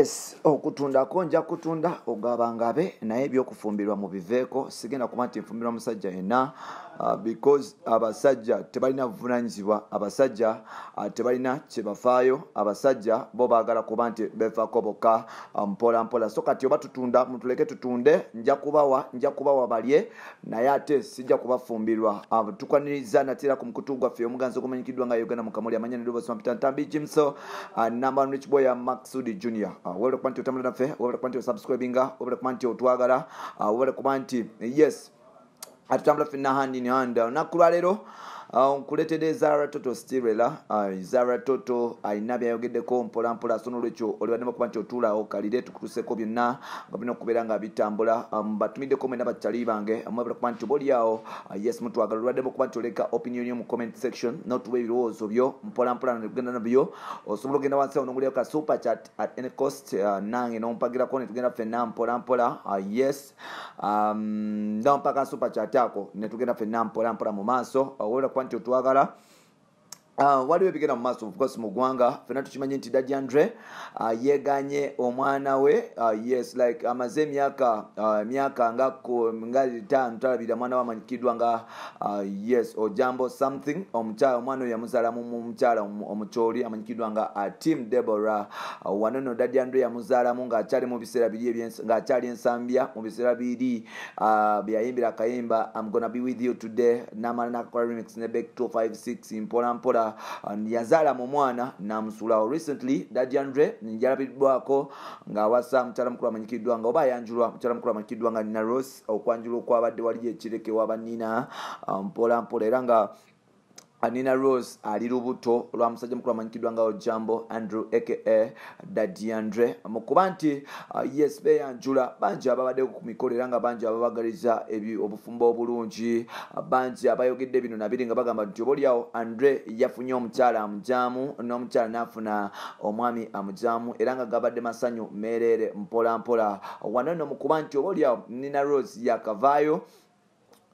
Yes, okutundako nja kutunda ogabangabe naye ebyokufumbirwa mu biveeko sigenda kuba nti nfumbirwa musajja yenna because abasajja tebalina buvunanyizibwa, abasajja tebalina kyebafaayo, abasajja bo baagala kuba nti befaako bokka mpola mpola. So kati oba tutunda mutuleke tutunde, nja kubawa balye naye ate sijja kubafumbirwa. Tukwaniriza natera ku mukutu gwaffe omuganzi ogumanyikiddwa nga Uganda mu Kamuli amanya ne Robert Peter Ntambi Jimso number one rich boy Maxudi Junior. Wabula kuba nti otambula naffe, wabula kuba nti osubscribinga, wabula kuba nti otwagala, wabula kuba nti yes atutambula ffenna hand in hand. Olunaku lwa leero nkuleetedde Zara Toto Stirela. Zara Toto alina byayogeddeko mpola mpola, so n'olwekyo olibaddemu okuba nti otuulawo kalire tukutuuseko byonna nga birina okubeera nga bitambula. Batumiddeko mwena bakyali bange mwebala kuba nti obaoliawo yes mutwagala, olibaddemu okuba nti oleka opinion yo mu comment section n'otuwa ebirowoozo byo mpola mpola negenda nabyo. Osobola ogenda wansi awo n'ogulyako ka super chat at any cost, nange n'ompagirako ne tugenda ffenna mpola mpola. Yes n'ompaka super chat ako ne tugenda ffenna mpola mpola mu maaso. Kuba nti otwagala waliwo ebigenda mu maaso of course mu ggwanga ffenna tukimanyi nti Daddy Andre yeeganye omwana we yes like amaze emyaka nga 5 talabira mwana we amanyikiddwa nga yes Ojambo something. Omwana oyo yamuzaalamu mu mukyala omukyoli amanyikiddwa nga Team Deborah. Wano nno Daddy Andre yamuzaalamu ng'akyali mu biseera biri ng'akyali ensambya mu biseera biri byayimbira akayimba I'm gonna be with you today n'amala n'akakola remix ne Back 256 mpola mpola. Yazaala mu mwana namusulawo recently. Daddy Andre njalabiddwako ng'awasa mukyala mukulu amanyikiddwa nga oba ayanjulwa mukyala mukulu amanyikiddwa nga Nina Ross, okwanjulwa okwabadde wali ekireke w'abannina mpola mpola, era nga Nina Rose ali lubuto lwa musajja mukulu amanyikiddwa nga Ojambo Andrew aka Daddy Andre. Mukuba nti yes beyanjula bangi ababadde ku mikolo era nga bangi ababagaliza obufumbo obulungi, bangi abayogedde bino nabiri nga bagamba nti obaoliawo Andre yafunye omukyala amujaamu n'omukyala n'afuna omwami amujaamu era nga gabadde masanyu meerere mpola mpola. Wano nno mukuba nti obaoliawo Nina Rose yakavaayo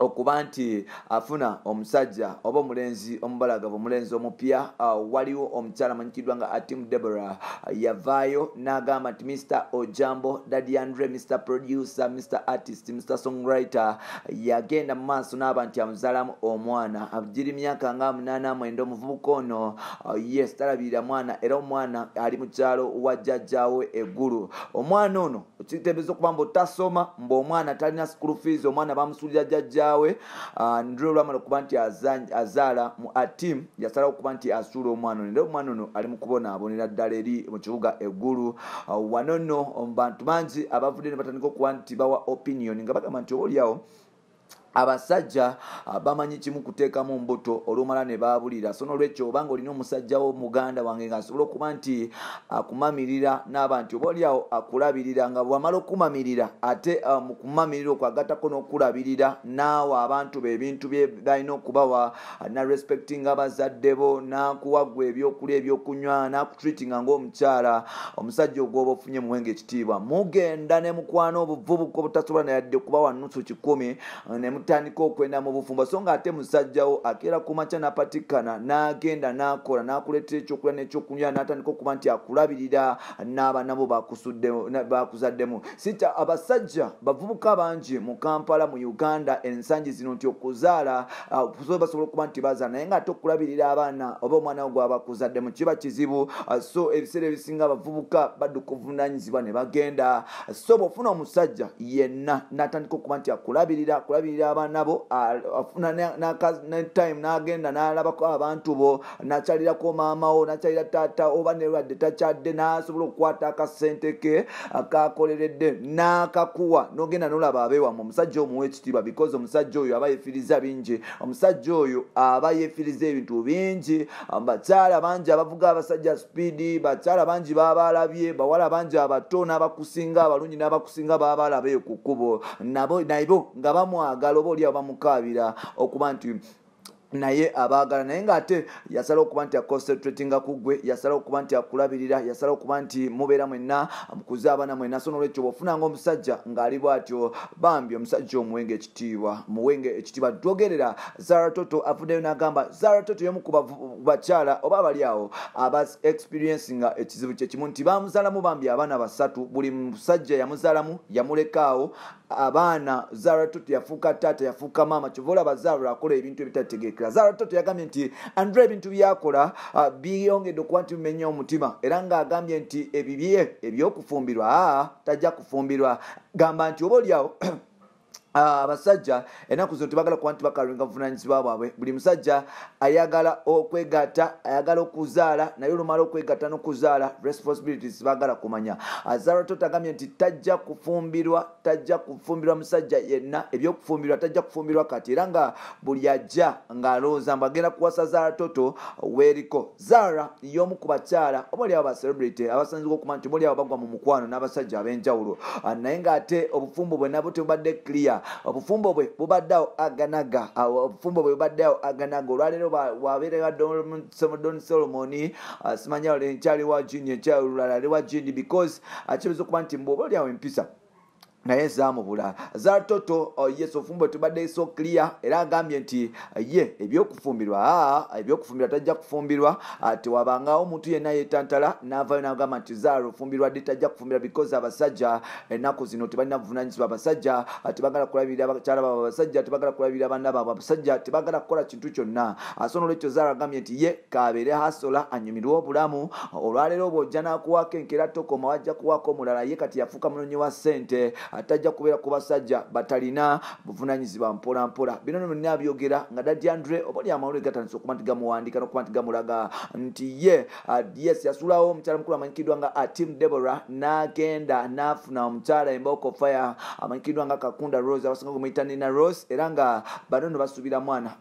okuba nti afuna omusajja oba omulenzi omubalagavu, omulenzi omupya. Waliwo omukyala amanyikiddwa nga Team Deborah yavaayo n'agamba nti Mr. Ojambo Daddy Andre, Mr. Producer, Mr. Artist, Mr. Songwriter yagenda mu maaso n'aba nti amuzaalamu omwana agiri myaka nga 89 omuvubuka ono yes talabirira mwana era omwana ali mu kyalo wa jjajjaawe eggulu. Omwana ono kiteebereza okuba mbu tasoma, mbu omwana talina school fees, omwana bamusuulira jjajjaawe ndiro olwamala okuba nti azaala mu Team yasalawo okuba nti asuula omwana ono era omwana ono ali mu kubonaabonera ddala eri mu kibuga eggulu. Wano nno bantu bangi abavudde ne batandika okuba nti bawa opinion nga bagamba nti obaoliawo abasajja bamanyi kimu kuteekamu mbuto olumala ne baabulira. So n'olwekyo obanga olina omusajja wo muganda wange ng'asobola okuba nti akumamirira n'aba nti obaoliawo akulabirira, nga bw'amala okumamirira ate mu kumamirira okwagattako n'okulabirira naawe abantu be ebintu bye balina okubawa na respecting abazadde bo n'akuwagwa ebyokulya ebyokunywa n'akutreatinga ng'omukyala. Omusajja ogwoba ofunye muwenge ekitiibwa. Mugenda ne mukwano obuvubuka obutasobola nayadde okubawa nusu 10 ne tandika okwenda mu bufumbo, so nga ate musajjawo akeera ku makya n'apatikana n'agenda n'akola n'akuleetera ekyokulya n'ekyokunywa n'atandika okuba nti akulabirira n'aba nabo bakuzaddemu. Sita abasajja bavubuka bangi mu Kampala mu Uganda ensangi zino nti okuzaala basobola okuba nti bazaala naye nga ate okulabirira abaana oba omwana gwe abakuzaddemu kiba kizibu. So ebiseera ebisinga abavubuka badduka obuvunaanyizibwa ne bagenda. So bw'ofuna omusajja yenna n'atandika okuba nti akulabirira abaana bo afuna ne time n'agenda n'alabako abantu bo n'akyalirako maama wo n'akyalira taata oba nerwadde takyadde n'asobola okukwata akasente ke akakoleredde n'akakuwa n'ogenda n'olaba abeewamu. Omusajja omuwa ekitiibwa because omusajja oyo aba yeefiriza bingi, omusajja oyo aba yeefiriza ebintu bingi. Bakyala bangi abavuga abasajja speedi, bakyala bangi baabalabye, bawala bangi abato n'abakusinga abalungi n'abakusinga baabalabe ku kkubo nabo nga bamwagala oba oli abamukaabira okuba nti naye abaagala naye ng'ate yasala okuba nti aconcentratinga ku gwe, yasala okuba nti akulabirira, yasala okuba nti mubeera mwenna mukuze abaana mwenna. So n'olwekyo bw'ofunanga omusajja ng'ali bw'atyo bambi omusajja omuwenge ekitiibwa, muwenge ekitiibwa. Twogerera Zara Toto avuddeyo n'agamba Zara Toto y'omu ku bakyala oba abali awo aba experiencinga ekizibu kye kimu nti bamuzaalamu bambi abaana basatu, buli musajja yamuzaalamu yamulekaawo abaana. Zara Toto yafuuka taata, yafuuka maama, kyova olaba Zara akola ebintu ebitategeekera. Zara Toto yagambye nti Andre ebintu byakola biyongedde okuba nti bimenya omutima, era ng'agambye nti ebibye ebyokufumbirwa tajja kufumbirwa. Gamba nti oba oliawo abasajja ennaku zino tebagala kuba nti bakalwenga buvunaanyizibwa bwabwe. Buli musajja ayagala okwegatta, ayagala okuzaala, naye olumala okwegatta n'okuzaala responsibilities bagala kumanya. Zara Toto agambye nti tajja kufumbirwa musajja yenna, ebyokufumbirwa tajja kufumbirwa kati, era nga buli ajja ng'alowooza mbu agenda kuwasa Zara Toto weeriko. Zara y'omu ku bakyala oba oliawo ba celebrity abasanzibwa okuba nti oliawo bagwa mu mukwano n'abasajja ab'enjawulo, naye ng'ate obufumbo bwe nabwo tebubadde clear. Obufumbo bwe bubaddeawo aganaga, olwaleero wabeerera Don Solomon, simanya enkyali wa Jini, enkyali olulala ali wa Jini, because kibuza okuba nti mbwoba oliawo empisa naye zaamubula. Zara Toto yes ofumbo tubadde so clear, era agambye nti ye ebyokufumbirwa tajja kufumbirwa. Tewabangawo omuntu yenna yeetantala n'avaayo n'agamba nti Zara ofumbirwa ddi, tajja kufumbirwa because abasajja ennaku zino tebalina buvunaanyizibwa. Abasajja tebagala kulabirira abakyala baabwe, abasajja tebagala kulabirira banna baabwe, abasajja tebagala kukola kintu kyonna. So n'olwekyo Zara agambye nti ye kaabeere hasola anyumirwe obulamu. Olwaleero bw'ojja n'akuwaako enkeera tokoma wajja kuwaako omulala, ye kati yafuuka munoonyi wa ssente, atajja kubeera ku basajja batalina buvunaanyizibwa mpola mpola. Bino byonna byogera nga Daddy Andre oba oli amawulire gatandise okuba nti gamuwandiika n'okuba nti gamulaga nti ye yes yasulawo omukyala mukulu amanyikiddwa nga Tim Deborah, n'agenda n'afuna omukyala Emboko Fire amanyikiddwa nga Kakunda Rose, abasinga kumuyita Nina Rose, era nga bano no basuubira mwana.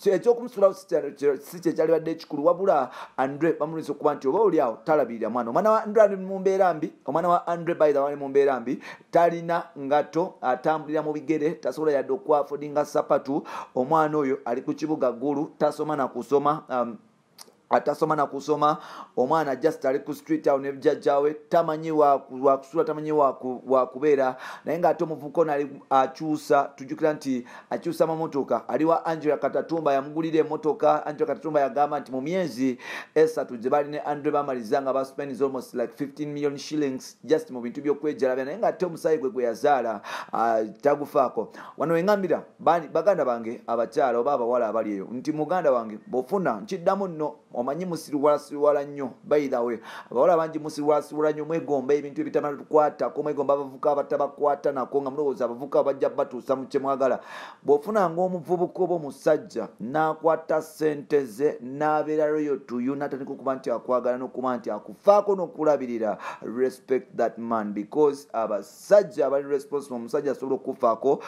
Ekyokumusulawo si kye kyalibadde ekikulu, wabula Andre bamulwisa okuba nti oba oli awo talabirira mwana. Omwana wa Andre ali mu mbeera mbi, omwana wa Andre by the way mu mbeera mbi, talina ngato, atambulira mu bigere, tasobola yadde okwafodinga sapatu. Omwana oyo ali ku kibuga ggulu, tasoma na kusoma, atasoma na kusoma. Omwana just ali ku street awo ne jjajjawe, tamanyi wakusula, tamanyi wakubeera, naye ng'ate omuvubuka ono ali akyusa. Tujjukira nti akyusa mamotoka. Aliwa Angela Katatumba yamugulira emmotoka. Angela Katatumba yagamba nti mu myezi 3 gye bali ne Andre bamaliza nga baspends almost like 15 million shillings just mu bintu by'okwejalabya, naye ng'ate omusayi gwe yazaala tagufaako. Wano wengambira baganda bange abakyala oba abawala abali eyo nti muganda wange bw'ofuna nkiddamu nno, omanyi musiriwala nnyo. By the way abawala bangi musiriwala nnyo, mwegomba ebintu ebitabakwatako, mwegomba abavubuka abatabakwata nako nga mulowooza abavubuka bajja batuusa mu kye mwagala. Bw'ofunanga omuvubuka oba omusajja n'akwata ssente ze n'abeera loyal to you, n'atandika okuba nti akwagala n'okuba nti akufaako n'okulabirira, respect that man, because abasajja abali responsible omusajja asobola okufaako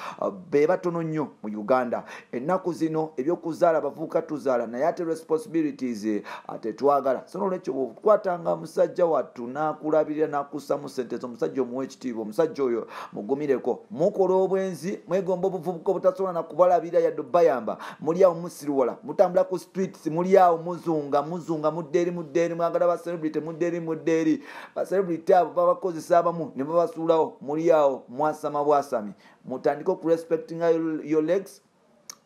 be batono nnyo mu Uganda. Ennaku zino ebyokuzaala abavubuka tuzaala, naye ate responsibilities tetwagala. So n'olwekyo bw'okwatanga musajja wattu n'akulabirira n'akussa mu ssente zo, omusajja omuwa ekitiibwa, omusajja oyo mugumireko. Mukola obwenzi, mwegomba obuvubuka obutasobola na kubalabirira yadde bayamba, muli awo musiriwala, mutambula ku streets, muli awo muzunga muddeeri mwagala ba celebrity muddeeri ba celebrity abo babakozesa abamu ne babasuulawo, muli awo mwasama bwasami. Mutandika ku respecting your legs,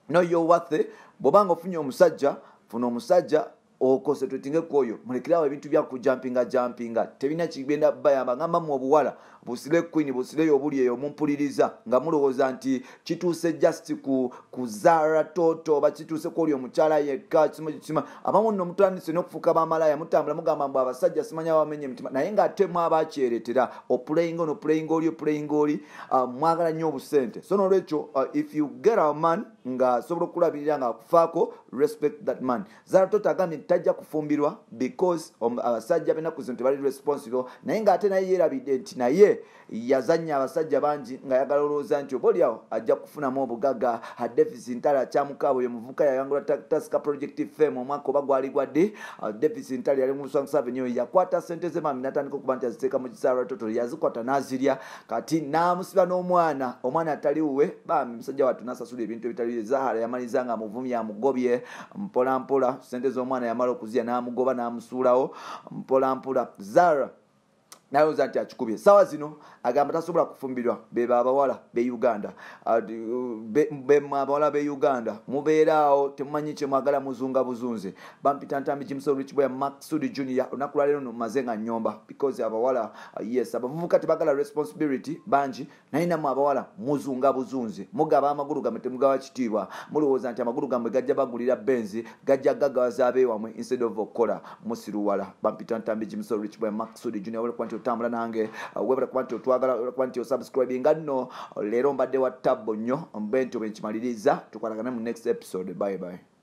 know your worth. Bw'obanga ofunye omusajja, funa omusajja okonsentratinge kwoyo, mulekerawo ebintu bya kujampinga. Tebina kigenda bayamba ngamba mu obuwala busire queen busire obuli eyo mumpuliriza nga mulowooza nti kituuse just ku Zara Toto oba kituuse ku oli omukyala yekka kisima. Abamu nno mutandise n'okufuuka bamalaya, mutambula mugamba mbu abasajja simanya bamenye emitima, naye ng'ate mwabakyeretera oplaying oli mwagala nnyo obusente. So n'olwekyo if you get a man nga asobola okulabirira nga akufaako, respect that man. Zara Toto agambye tajja kufumbirwa because abasajja b'ennaku zino tebali responsible, naye ng'ate naye yeerabidde nti naye ye yazanya abasajja bangi nga yagala olowooza nti obaoliawo ajja kufunamu obugagga. Davis Ntale akyamukaabo ye muvubuka yayangula Tasika Project Fame omwaka oba gwali gwadde. Davis Ntale yali mu Swanks Avenue yakwata ssente ze mami n'atandika okuba nti aziteeka mu kisaala toto yazikwata n'azirya kati n'amusiba n'omwana atali uwe bami musajja wattu n'asasula ebintu ebitali Zahara yamaliza nga amuvumya amugobye mpola mpola ssente z'omwana yamala okuzirya n'amugoba n'amusuulawo mpola mpola. Zahara nayoza nti akikubye sawa zino agamba tasobola kufumbirwa beba abawala be Uganda abawala be Uganda mubeeraawo temumanyi kye mwagala muzunga buzunze. Bampita Ntambi Jimson Rich Boy Maxud Junior olunaku lwaleero nomaze nga nnyomba because abawala yes abavubuka tebagala responsibility bangi nayinamu abawala muzunga buzunze mugaba amagulu gamwe temugaba kitiibwa mulowooza nti amagulu gamwe gajja bagulira benzi gajja gagawaza abeewamwe instead of okukola musiruwala. Bampita Ntambi Jimson Rich Boy Maxud Junior wele otambula nange webala kuba nti otwagala kuba nti osubscribinga nno leero mbadde wa tabbo nnyo mbe nti bwe nkimaliriza tukwatagane mu next episode. Bye bye.